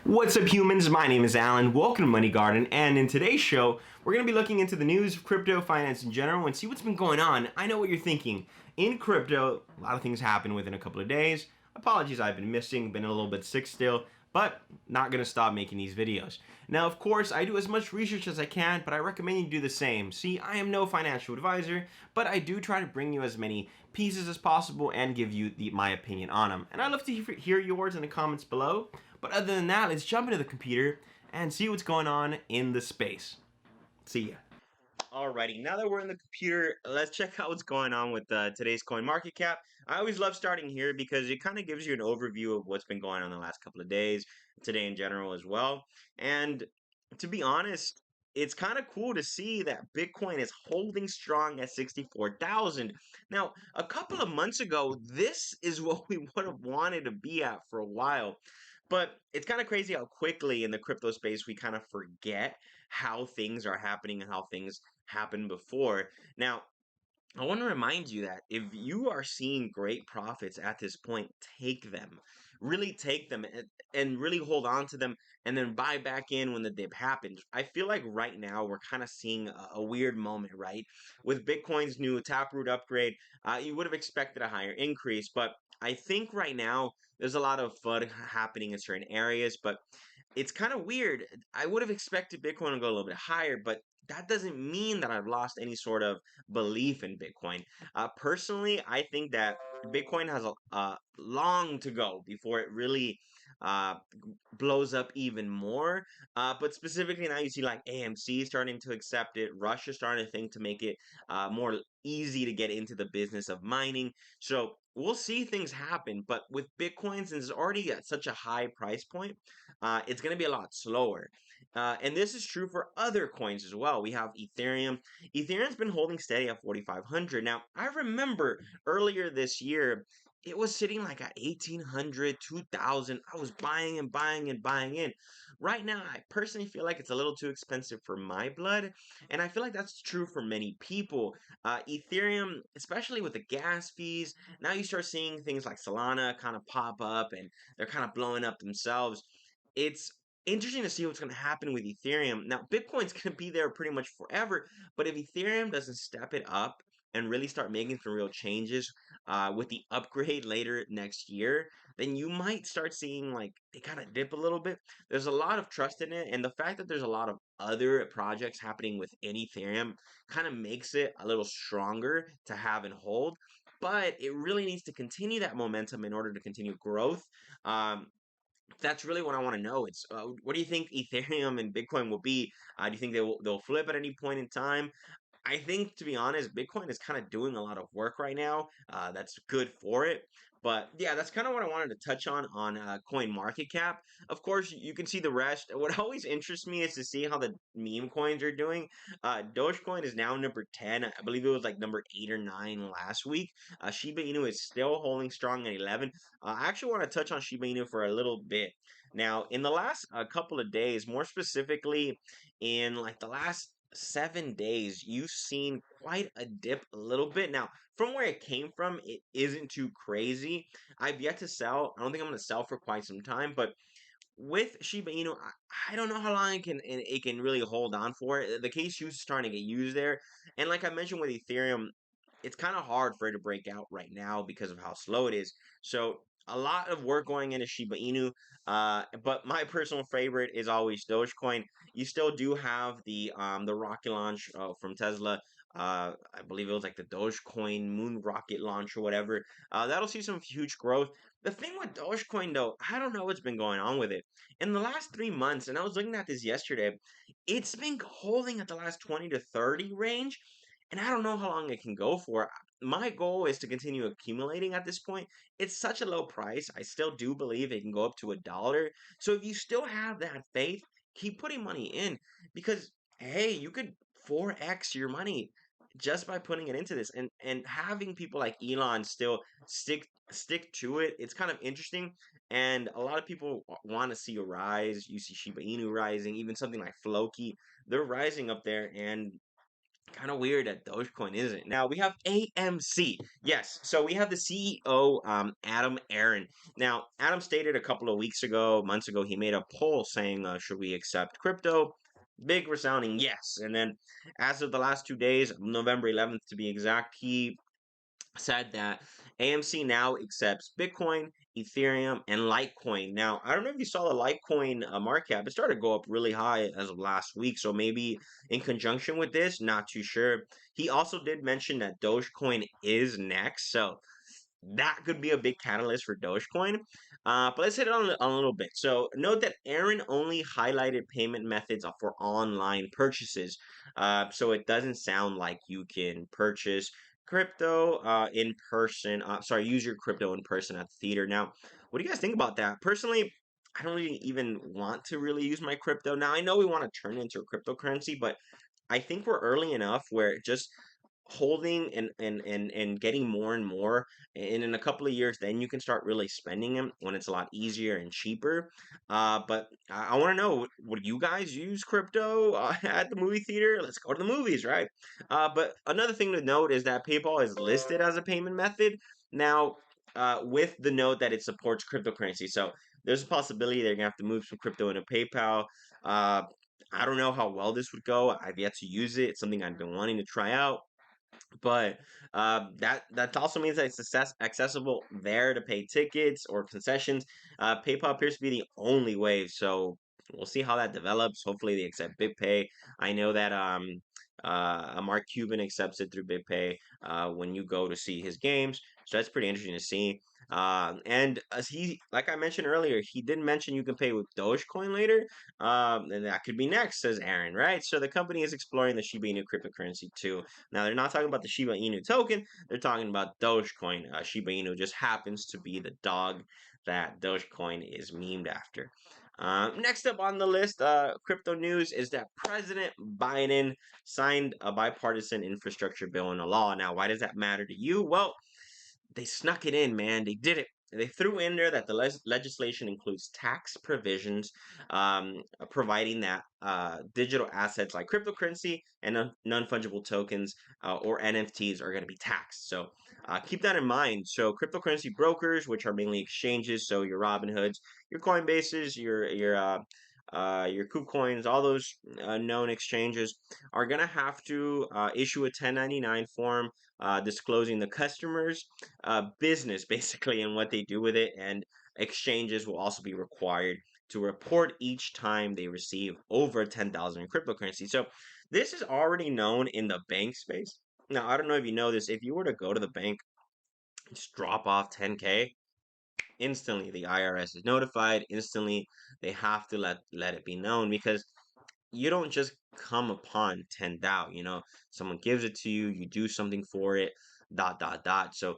What's up, humans? My name is Alan. Welcome to Money Garden, and in today's show, we're going to be looking into the news of crypto, finance in general, and see what's been going on. I know what you're thinking. In crypto, a lot of things happen within a couple of days. Apologies, I've been missing, been a little bit sick still, but not going to stop making these videos. Now, of course, I do as much research as I can, but I recommend you do the same. See, I am no financial advisor, but I do try to bring you as many pieces as possible and give you my opinion on them. And I'd love to hear yours in the comments below. But other than that, let's jump into the computer and see what's going on in the space. See ya. Alrighty, now that we're in the computer, let's check out what's going on with today's coin market cap. I always love starting here because it kind of gives you an overview of what's been going on the last couple of days, today in general as well. And to be honest, it's kind of cool to see that Bitcoin is holding strong at 64,000. Now, a couple of months ago, this is what we would have wanted to be at for a while. But it's kind of crazy how quickly in the crypto space we kind of forget how things are happening and how things happened before. Now, I want to remind you that if you are seeing great profits at this point, take them. Really take them and really hold on to them and then buy back in when the dip happens. I feel like right now we're kind of seeing a weird moment, right? With Bitcoin's new Taproot upgrade, you would have expected a higher increase, but I think right now there's a lot of FUD happening in certain areas, but it's kind of weird. I would have expected Bitcoin to go a little bit higher, but that doesn't mean that I've lost any sort of belief in Bitcoin. Personally, I think that Bitcoin has a long to go before it really uh, blows up even more. But specifically now you see like AMC starting to accept it, Russia starting to think to make it more easy to get into the business of mining. So we'll see things happen, but with Bitcoin, since it's already at such a high price point, it's going to be a lot slower. And this is true for other coins as well. We have Ethereum. Ethereum's been holding steady at 4,500. Now, I remember earlier this year, it was sitting like at 1,800, 2,000. I was buying and buying and buying in. Right now, I personally feel like it's a little too expensive for my blood. And I feel like that's true for many people. Ethereum, especially with the gas fees, now you start seeing things like Solana kind of pop up and they're kind of blowing up themselves. It's interesting to see what's going to happen with Ethereum. Now, Bitcoin's going to be there pretty much forever, but if Ethereum doesn't step it up and really start making some real changes with the upgrade later next year, then you might start seeing like it kind of dip a little bit. There's a lot of trust in it, and the fact that there's a lot of other projects happening within Ethereum kind of makes it a little stronger to have and hold. But it really needs to continue that momentum in order to continue growth. Um, that's really what I want to know. It's what do you think Ethereum and Bitcoin will be? Do you think they'll flip at any point in time? I think, to be honest, Bitcoin is kind of doing a lot of work right now. That's good for it. But yeah, that's kind of what I wanted to touch on coin market cap. Of course, you can see the rest. What always interests me is to see how the meme coins are doing. Dogecoin is now number 10. I believe it was like number 8 or 9 last week. Shiba Inu is still holding strong at 11. I actually want to touch on Shiba Inu for a little bit. Now, in the last couple of days, more specifically in like the last 7 days, you've seen quite a dip a little bit. Now, from where it came from, it isn't too crazy. I've yet to sell. I don't think I'm going to sell for quite some time, but with Shiba Inu, I don't know how long it can really hold on for. The case use is starting to get used there, and like I mentioned with Ethereum, it's kind of hard for it to break out right now because of how slow it is. So a lot of work going into Shiba Inu, but my personal favorite is always Dogecoin. You still do have the rocket launch from Tesla. I believe it was like the Dogecoin moon rocket launch or whatever. That'll see some huge growth. The thing with Dogecoin though, I don't know what's been going on with it. In the last 3 months, and I was looking at this yesterday, it's been holding at the last 20 to 30 range, and I don't know how long it can go for. My goal is to continue accumulating at this point. It's such a low price. I still do believe it can go up to $1. So if you still have that faith, keep putting money in because hey, you could 4x your money just by putting it into this and having people like Elon still stick to it. It's kind of interesting, and a lot of people want to see a rise. You see Shiba Inu rising, even something like Floki, they're rising up there, and Kind of weird that Dogecoin isn't. Now we have AMC. Yes, so we have the CEO, Adam Aaron. Now, Adam stated a couple of weeks ago, months ago, he made a poll saying, should we accept crypto? Big resounding yes. And then, as of the last 2 days, November 11th to be exact, he said that AMC now accepts Bitcoin, Ethereum, and Litecoin. Now, I don't know if you saw the Litecoin market cap. It started to go up really high as of last week. So maybe in conjunction with this, not too sure. He also did mention that Dogecoin is next. So that could be a big catalyst for Dogecoin. But let's hit it on a little bit. So note that Aaron only highlighted payment methods for online purchases. So it doesn't sound like you can purchase crypto in person. Sorry, use your crypto in person at the theater. Now, what do you guys think about that? Personally, I don't really even want to really use my crypto. Now, I know we want to turn it into a cryptocurrency, but I think we're early enough where just holding and getting more and more, and in a couple of years then you can start really spending them when it's a lot easier and cheaper. But I want to know, would you guys use crypto at the movie theater? Let's go to the movies, right? But another thing to note is that PayPal is listed as a payment method now, with the note that it supports cryptocurrency. So there's a possibility they're gonna have to move some crypto into PayPal. uh I don't know how well this would go. I've yet to use it. It's something I've been wanting to try out, but that also means that it's accessible there to pay tickets or concessions. PayPal appears to be the only way, so we'll see how that develops. Hopefully, they accept BitPay. I know that Mark Cuban accepts it through BitPay when you go to see his games, so that's pretty interesting to see. And as he, like I mentioned earlier, he did mention you can pay with Dogecoin later, and that could be next, says Aaron. Right? So the company is exploring the Shiba Inu cryptocurrency too. Now, they're not talking about the Shiba Inu token, they're talking about Dogecoin. Shiba Inu just happens to be the dog that Dogecoin is memed after. Next up on the list, crypto news, is that President Biden signed a bipartisan infrastructure bill into law. Now, why does that matter to you? Well, they snuck it in, man. They did it. They threw in there that the legislation includes tax provisions, providing that digital assets like cryptocurrency and non fungible tokens, or NFTs, are going to be taxed. So keep that in mind. So cryptocurrency brokers, which are mainly exchanges, so your Robinhoods, your Coinbases, your KuCoins, all those known exchanges, are going to have to issue a 1099 form disclosing the customer's business basically and what they do with it. And exchanges will also be required to report each time they receive over 10,000 in cryptocurrency. So this is already known in the bank space. Now, I don't know if you know this. If you were to go to the bank, just drop off 10K, instantly the IRS is notified. Instantly, they have to let it be known, because you don't just come upon 10,000. Someone gives it to you, you do something for it, dot dot dot. So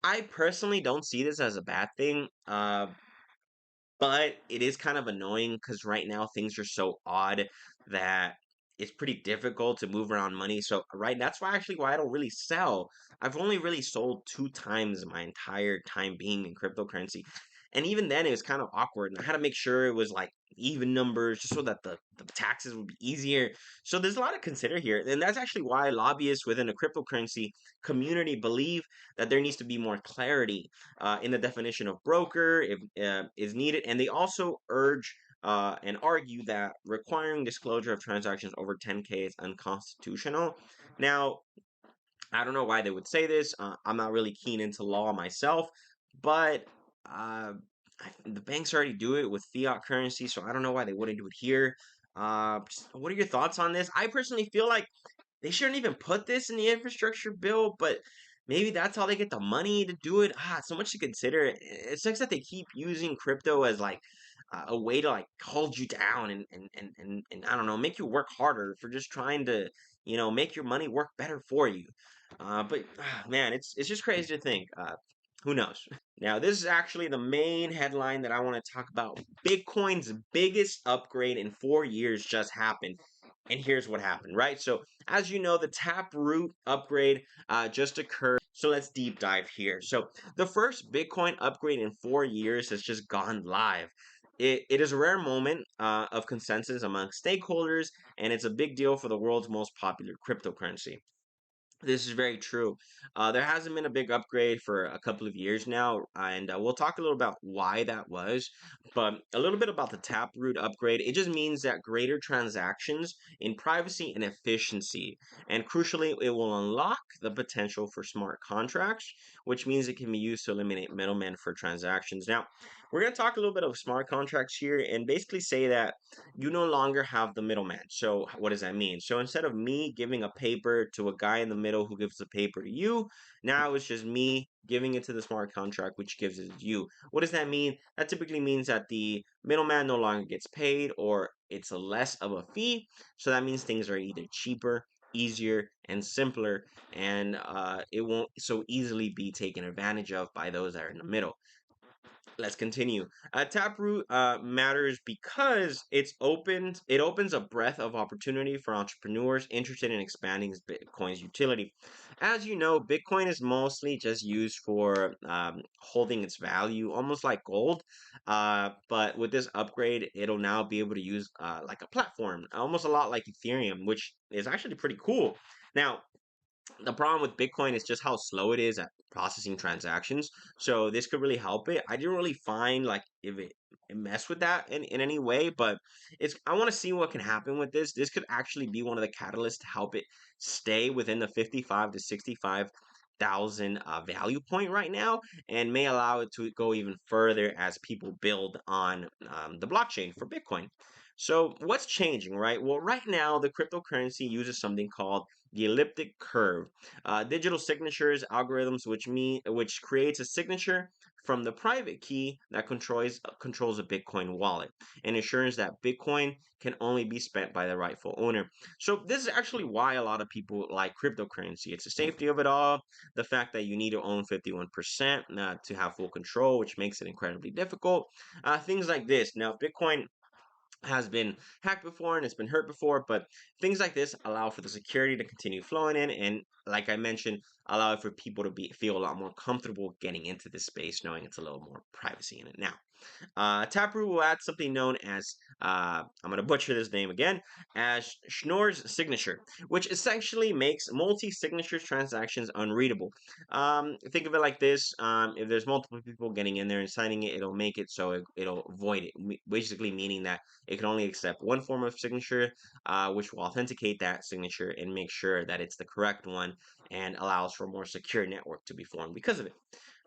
I personally don't see this as a bad thing. But it is kind of annoying because right now things are so odd that it's pretty difficult to move around money. So right, that's why I don't really sell. I've only really sold 2 times my entire time being in cryptocurrency. And even then it was kind of awkward. And I had to make sure it was like even numbers just so that the taxes would be easier. So there's a lot to consider here. And that's actually why lobbyists within the cryptocurrency community believe that there needs to be more clarity in the definition of broker if is needed, and they also urge and argue that requiring disclosure of transactions over 10K is unconstitutional. Now, I don't know why they would say this. I'm not really keen into law myself, but the banks already do it with fiat currency, so I don't know why they wouldn't do it here. What are your thoughts on this? I personally feel like they shouldn't even put this in the infrastructure bill, but maybe that's how they get the money to do it. So much to consider. It sucks that they keep using crypto as like a way to like hold you down and I don't know, make you work harder for just trying to, make your money work better for you. But man, it's just crazy to think. Who knows? Now, this is actually the main headline that I want to talk about. Bitcoin's biggest upgrade in 4 years just happened. And here's what happened, right? So, as you know, the Taproot upgrade just occurred. So, let's deep dive here. So, the first Bitcoin upgrade in 4 years has just gone live. it is a rare moment of consensus among stakeholders, and it's a big deal for the world's most popular cryptocurrency. This is very true. There hasn't been a big upgrade for a couple of years now, and we'll talk a little about why that was. But a little bit about the Taproot upgrade. It just means that greater transactions in privacy and efficiency, and crucially, it will unlock the potential for smart contracts, which means it can be used to eliminate middlemen for transactions. Now, we're going to talk a little bit of smart contracts here, and basically say that you no longer have the middleman. So what does that mean? So instead of me giving a paper to a guy in the middle who gives the paper to you, now it's just me giving it to the smart contract, which gives it to you. What does that mean? That typically means that the middleman no longer gets paid, or it's a less of a fee. So that means things are either cheaper, easier, and simpler, and it won't so easily be taken advantage of by those that are in the middle. Let's continue. Taproot matters because it opens a breadth of opportunity for entrepreneurs interested in expanding Bitcoin's utility. As you know, Bitcoin is mostly just used for holding its value, almost like gold. But with this upgrade, it'll now be able to use like a platform, almost a lot like Ethereum, which is actually pretty cool. Now, the problem with Bitcoin is just how slow it is at processing transactions. So this could really help it. I didn't really find like if it messed with that in any way, but it's I want to see what can happen with this. This could actually be one of the catalysts to help it stay within the 55 to 65,000 value point right now, and may allow it to go even further as people build on the blockchain for Bitcoin. So what's changing, right? Well, right now the cryptocurrency uses something called the elliptic curve, digital signatures algorithms, which creates a signature from the private key that controls a Bitcoin wallet, and ensures that Bitcoin can only be spent by the rightful owner. So this is actually why a lot of people like cryptocurrency. It's the safety of it all, the fact that you need to own 51% to have full control, which makes it incredibly difficult. Things like this. Now, Bitcoin has been hacked before and it's been hurt before, but things like this allow for the security to continue flowing in, and like I mentioned, allow for people to be feel a lot more comfortable getting into this space, knowing it's a little more privacy in it now. Taproot will add something known as, I'm going to butcher this name again, as Schnorr's signature, which essentially makes multi-signature transactions unreadable. Think of it like this. If there's multiple people getting in there and signing it, it'll make it so it'll void it, basically meaning that it can only accept one form of signature, which will authenticate that signature and make sure that it's the correct one, and allows for a more secure network to be formed because of it.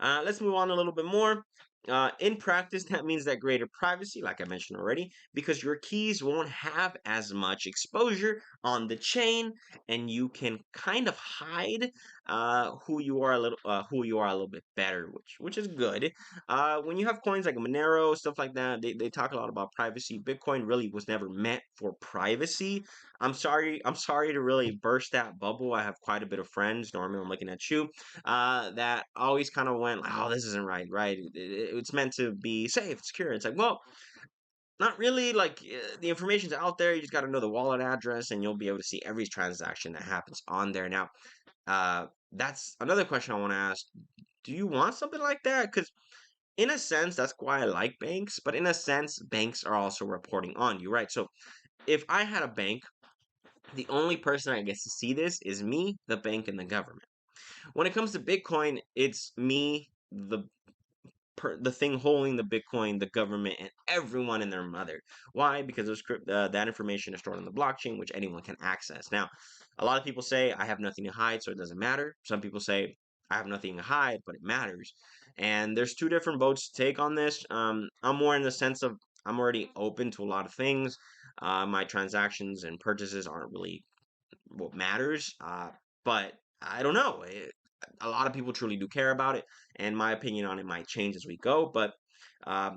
Let's move on a little bit more. In practice, that means that greater privacy, like I mentioned already, because your keys won't have as much exposure on the chain, and you can kind of hide who you are a little bit better, which is good. When you have coins like Monero, stuff like that, they talk a lot about privacy. Bitcoin really was never meant for privacy. I'm sorry to really burst that bubble. I have quite a bit of friends. Norman, I'm looking at you, that always kind of went, oh, this isn't right, right? It's meant to be safe, secure. It's like, well, not really. Like the information's out there. You just got to know the wallet address, and you'll be able to see every transaction that happens on there. Now, that's another question I want to ask. Do you want something like that? Because in a sense, that's why I like banks. But in a sense, banks are also reporting on you, right? So if I had a bank, the only person that gets to see this is me, the bank, and the government. When it comes to Bitcoin, it's me, the thing holding the Bitcoin, the government, and everyone and their mother. Why? Because that information is stored on the blockchain, which anyone can access. Now, a lot of people say I have nothing to hide, so it doesn't matter. Some people say I have nothing to hide, but it matters. And there's two different boats to take on this. I'm more in the sense of I'm already open to a lot of things. My transactions and purchases aren't really what matters. But I don't know. A lot of people truly do care about it, and my opinion on it might change as we go. But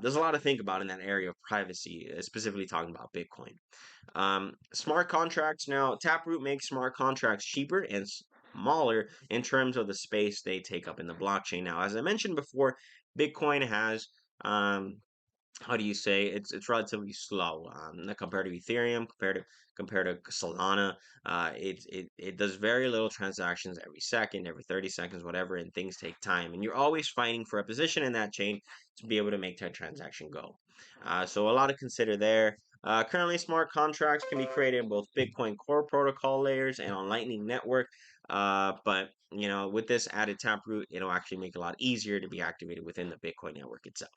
there's a lot to think about in that area of privacy, specifically talking about Bitcoin. Smart contracts. Now, Taproot makes smart contracts cheaper and smaller in terms of the space they take up in the blockchain. Now, as I mentioned before, Bitcoin has how do you say it's relatively slow, compared to Ethereum, compared to Solana. It does very little transactions every second, every 30 seconds, whatever, and things take time, and you're always fighting for a position in that chain to be able to make that transaction go. So a lot to consider there. Currently, smart contracts can be created in both Bitcoin core protocol layers and on Lightning Network. But with this added taproot, it'll actually make it a lot easier to be activated within the Bitcoin network itself.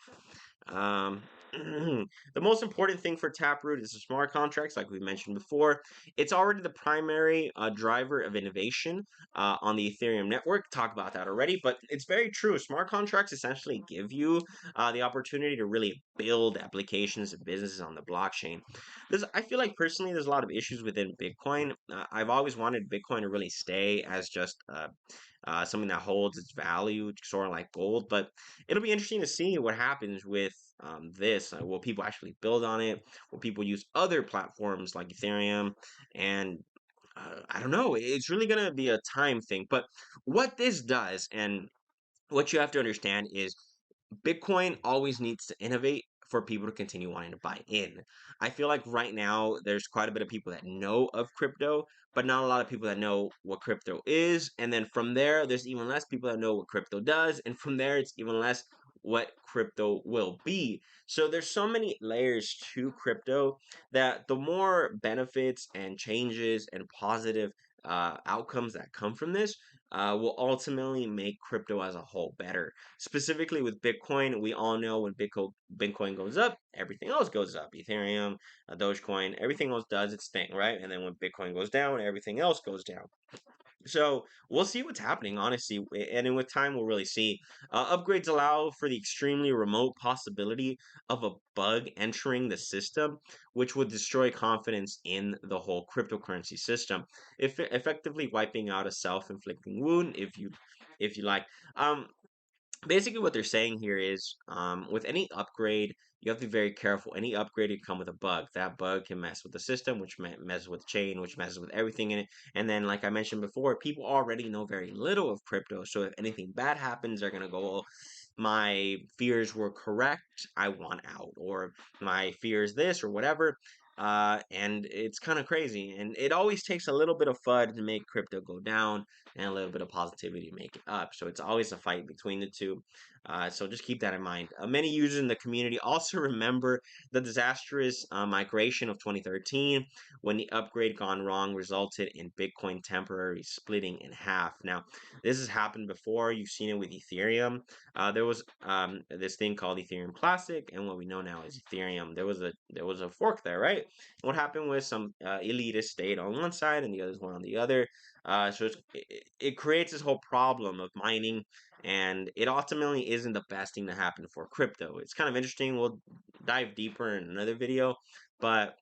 Um, the most important thing for Taproot is the smart contracts, like we mentioned before. It's already the primary driver of innovation on the Ethereum network. Talk about that already, but it's very true. Smart contracts essentially give you the opportunity to really build applications and businesses on the blockchain. I feel like personally, there's a lot of issues within Bitcoin. I've always wanted Bitcoin to really stay as just something that holds its value, sort of like gold. But it'll be interesting to see what happens with this. Will people actually build on it? Will people use other platforms like Ethereum? And I don't know. It's really going to be a time thing. But what this does, and what you have to understand is Bitcoin always needs to innovate for people to continue wanting to buy in. I feel like right now there's quite a bit of people that know of crypto, but not a lot of people that know what crypto is. And then from there, there's even less people that know what crypto does. And from there, it's even less what crypto will be. So there's so many layers to crypto that the more benefits and changes and positive outcomes that come from this will ultimately make crypto as a whole better. Specifically with Bitcoin, we all know when Bitcoin goes up, everything else goes up. Ethereum, Dogecoin, everything else does its thing, right? And then when Bitcoin goes down, everything else goes down. So we'll see what's happening, honestly, and then with time we'll really see. Upgrades allow for the extremely remote possibility of a bug entering the system, which would destroy confidence in the whole cryptocurrency system, if effectively wiping out a self-inflicting wound, if you like. Um, Basically what they're saying here is with any upgrade you have to be very careful. Any upgrade can come with a bug. That bug can mess with the system, which messes with the chain, which messes with everything in it. And then like I mentioned before, people already know very little of crypto, so if anything bad happens they're going to go, well, my fears were correct, I want out, or my fears this or whatever. And it's kind of crazy, and it always takes a little bit of FUD to make crypto go down and a little bit of positivity to make it up. So it's always a fight between the two. So just keep that in mind. Many users in the community also remember the disastrous migration of 2013 when the upgrade gone wrong resulted in Bitcoin temporarily splitting in half. Now, this has happened before. You've seen it with Ethereum. There was this thing called Ethereum Classic, and what we know now is Ethereum. There was a fork there, right? What happened was some elitists stayed on one side and the others were on the other. So it creates this whole problem of mining, and it ultimately isn't the best thing to happen for crypto. It's kind of interesting. We'll dive deeper in another video, but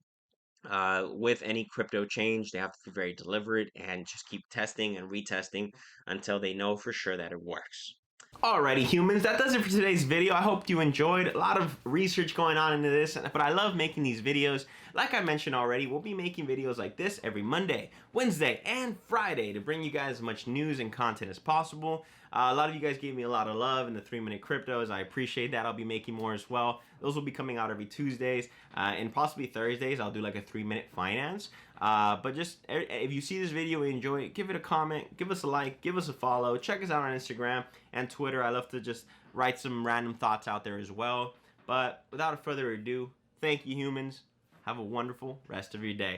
with any crypto change, they have to be very deliberate and just keep testing and retesting until they know for sure that it works. Alrighty, humans, that does it for today's video. I hope you enjoyed. A lot of research going on into this, but I love making these videos. Like I mentioned already, we'll be making videos like this every Monday, Wednesday, and Friday to bring you guys as much news and content as possible. A lot of you guys gave me a lot of love in the 3-minute cryptos. I appreciate that. I'll be making more as well. Those will be coming out every Tuesdays and possibly Thursdays. I'll do like a 3-minute finance. But just if you see this video and enjoy it, give it a comment, give us a like, give us a follow, check us out on Instagram and Twitter. I love to just write some random thoughts out there as well. But without further ado, thank you, humans. Have a wonderful rest of your day.